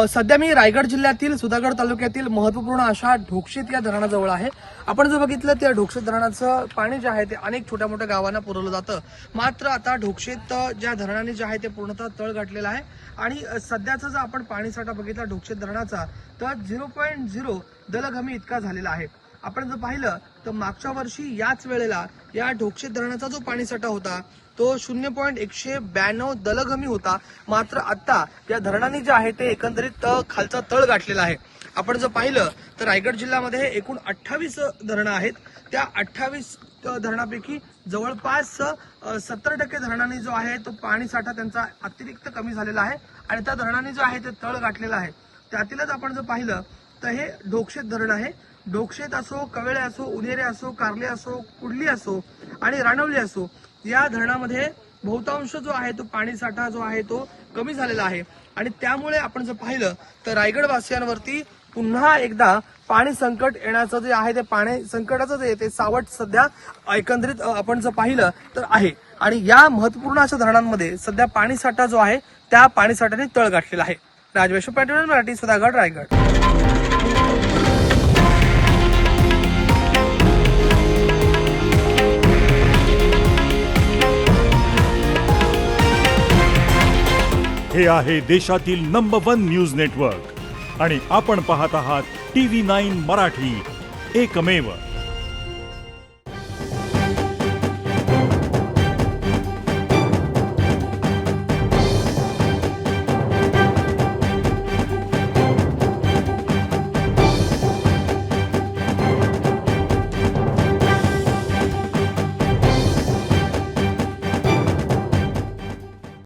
सध्या मी रायगड जिल्ह्यातील सुधागड तालुक्यातील महत्वपूर्ण अशा ढोकशेत या धरणाजवळ आहे। आपण जर बघितलं त्या ढोकशेत धरणाचं पाणी जे आहे ते अनेक छोट्या मोठ्या गावांना पुरवलं जातं। मात्र आता ढोकशेत ज्या धरणाने जे आहे ते पूर्णतः तळ गाठलेला आहे आणि सध्याचा जर आपण पाणीसाठा बघितला ढोकशेत धरणाचा तर 0.0 दलघमी इतका झालेला आहे। आपण जर पाहिलं तर मागच्या वर्षी याच वेळेला या ढोकशेत धरणाचा जो पाणीसाठा होता तो 0.192 दलघमी होता। मात्र आता या धरणाने जे आहे ते एकंदरीत खालचा तळ गाठलेला आहे। आपण जर पाहिलं तर रायगड जिल्ह्यामध्ये एकूण 28 धरणं आहेत। त्या 28 धरणापैकी जवळपास 70% धरणांनी जो आहे तो पाणीसाठा त्यांचा अतिरिक्त कमी झालेला आहे आणि त्या धरणाने जो आहे ते तळ गाठलेला आहे। त्यातीलच आपण जर पाहिलं तर हे ढोकशेत धरण आहे। ढोकशेत असो, कवेळे असो, उनेरे असो, कारले असो, कुडली असो आणि राणवली असो, या धरणामध्ये बहुतांश जो आहे तो पाणीसाठा जो आहे तो कमी झालेला आहे आणि त्यामुळे आपण जर पाहिलं तर रायगड वासियांवरती पुन्हा एकदा पाणी संकट येण्याचं जे आहे ते पाणी संकटाचं जे ते सावट सध्या एकंदरीत आपण जर पाहिलं तर आहे आणि या महत्वपूर्ण अशा धरणांमध्ये सध्या पाणीसाठा जो आहे त्या पाणीसाठ्याने तळ गाठलेला आहे। राजवेश पॅटर्न, मराठी, सुधागड, रायगड। हे आहे देशातील नंबर 1 न्यूज नेटवर्क आणि आपण पाहत आहात TV9 मराठी, एकमेव।